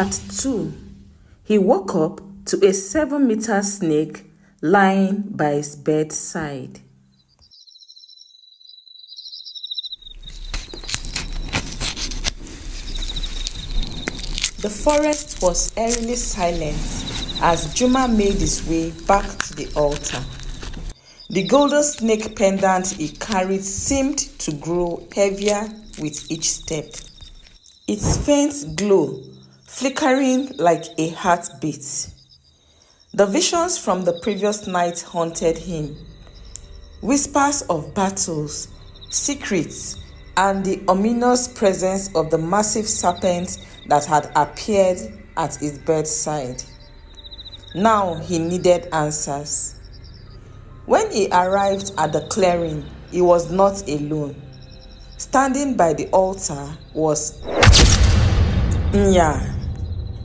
Part 2. He woke up to a 7-meter snake lying by his bedside. The forest was eerily silent as Juma made his way back to the altar. The golden snake pendant he carried seemed to grow heavier with each step. Its faint glow flickering like a heartbeat. The visions from the previous night haunted him. Whispers of battles, secrets, and the ominous presence of the massive serpent that had appeared at his bedside. Now he needed answers. When he arrived at the clearing, he was not alone. Standing by the altar was Nya,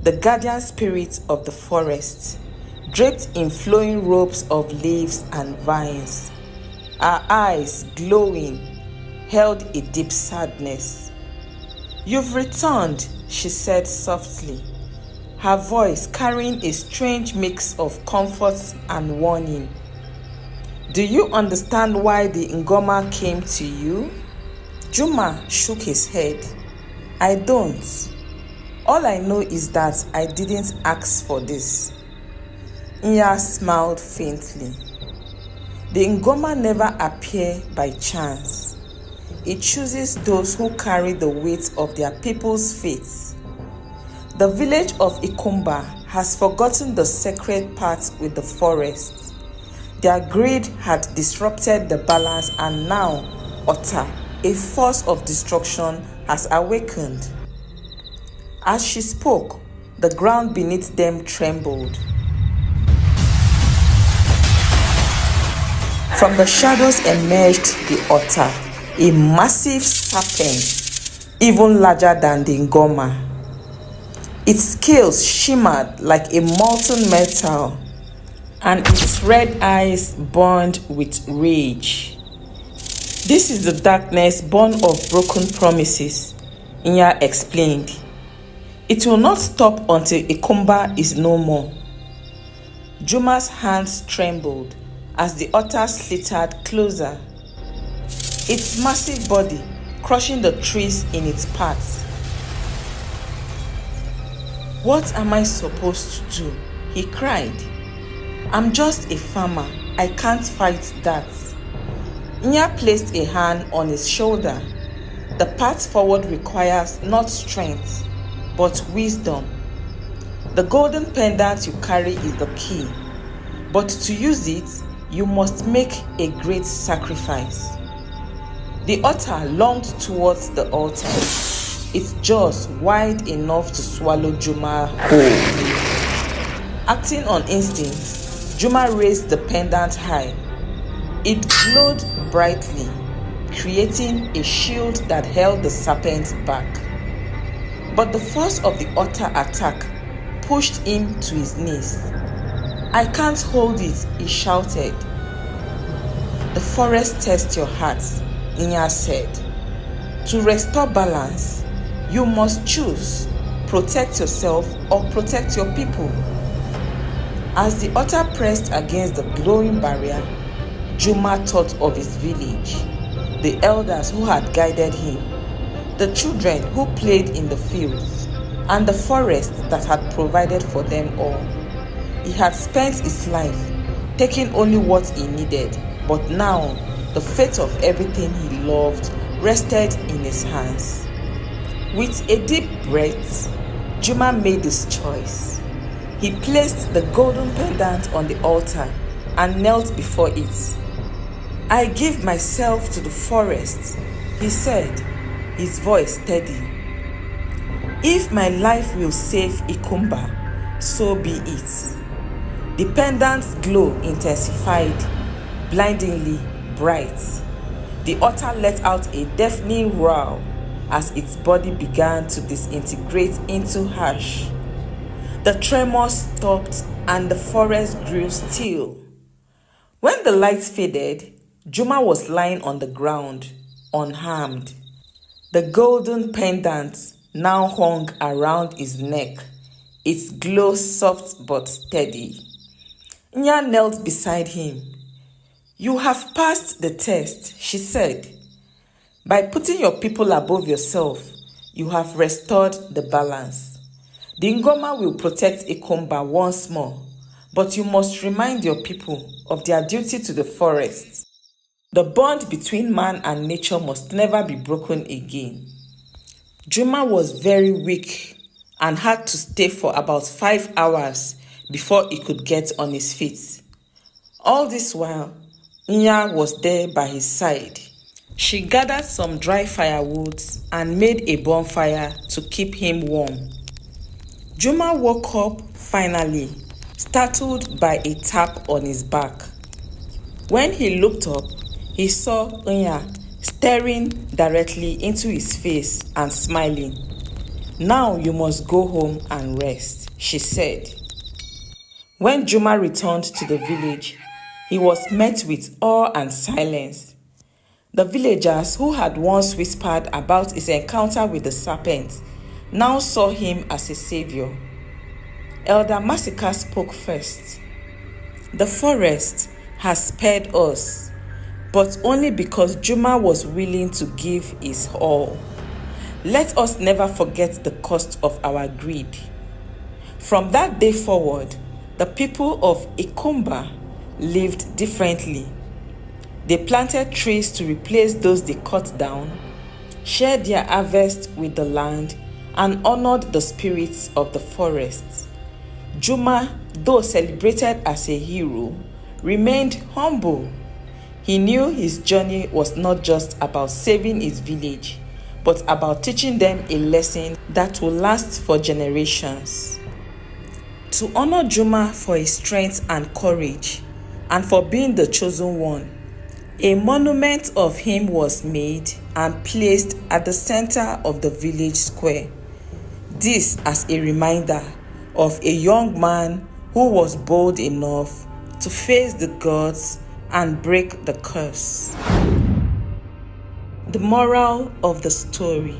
the guardian spirit of the forest, draped in flowing robes of leaves and vines. Her eyes, glowing, held a deep sadness. "You've returned," she said softly, her voice carrying a strange mix of comfort and warning. "Do you understand why the Ngoma came to you?" Juma shook his head. "I don't. All I know is that I didn't ask for this." Nya smiled faintly. The Ngoma never appear by chance. It chooses those who carry the weight of their people's faith. The village of Ikumba has forgotten the sacred part with the forest. Their greed had disrupted the balance, and now Otta, a force of destruction, has awakened. As she spoke, the ground beneath them trembled. From the shadows emerged the Otta, a massive serpent, even larger than the Ngoma. Its scales shimmered like a molten metal, and its red eyes burned with rage. "This is the darkness born of broken promises," Nya explained. "It will not stop until Ikumba is no more." Juma's hands trembled as the otter slithered closer, its massive body crushing the trees in its path. "What am I supposed to do?" he cried. "I'm just a farmer. I can't fight that." Nya placed a hand on his shoulder. "The path forward requires not strength, but wisdom. The golden pendant you carry is the key, but to use it, you must make a great sacrifice." The otter lunged towards the altar, its jaws wide enough to swallow Juma whole. Acting on instinct, Juma raised the pendant high. It glowed brightly, creating a shield that held the serpent back. But the force of the otter attack pushed him to his knees. "I can't hold it," he shouted. "The forest tests your heart," Nya said. "To restore balance, you must choose: protect yourself or protect your people." As the otter pressed against the glowing barrier, Juma thought of his village, the elders who had guided him, the children who played in the fields, and the forest that had provided for them all. He had spent his life taking only what he needed, but now the fate of everything he loved rested in his hands. With a deep breath, Juma made his choice. He placed the golden pendant on the altar and knelt before it. "I give myself to the forest," he said, his voice steady. "If my life will save Ikumba, so be it." The pendant's glow intensified, blindingly bright. The otter let out a deafening roar as its body began to disintegrate into ash. The tremor stopped and the forest grew still. When the light faded, Juma was lying on the ground, unharmed. The golden pendant now hung around his neck, its glow soft but steady. Nya knelt beside him. "You have passed the test," she said. "By putting your people above yourself, you have restored the balance. The Ngoma will protect Ikomba once more, but you must remind your people of their duty to the forest. The bond between man and nature must never be broken again." Juma was very weak and had to stay for about 5 hours before he could get on his feet. All this while, Nya was there by his side. She gathered some dry firewood and made a bonfire to keep him warm. Juma woke up finally, startled by a tap on his back. When he looked up, he saw Nya staring directly into his face and smiling. "Now you must go home and rest," she said. When Juma returned to the village, he was met with awe and silence. The villagers who had once whispered about his encounter with the serpent now saw him as a savior. Elder Masika spoke first. "The forest has spared us, but only because Juma was willing to give his all. Let us never forget the cost of our greed." From that day forward, the people of Ikumba lived differently. They planted trees to replace those they cut down, shared their harvest with the land, and honored the spirits of the forest. Juma, though celebrated as a hero, remained humble. He knew his journey was not just about saving his village, but about teaching them a lesson that will last for generations. To honor Juma for his strength and courage, and for being the chosen one, a monument of him was made and placed at the center of the village square. This as a reminder of a young man who was bold enough to face the gods and break the curse. The moral of the story: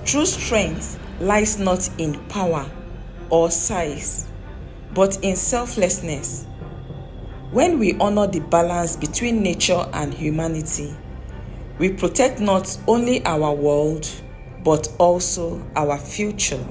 true strength lies not in power or size, but in selflessness. When we honor the balance between nature and humanity, we protect not only our world, but also our future.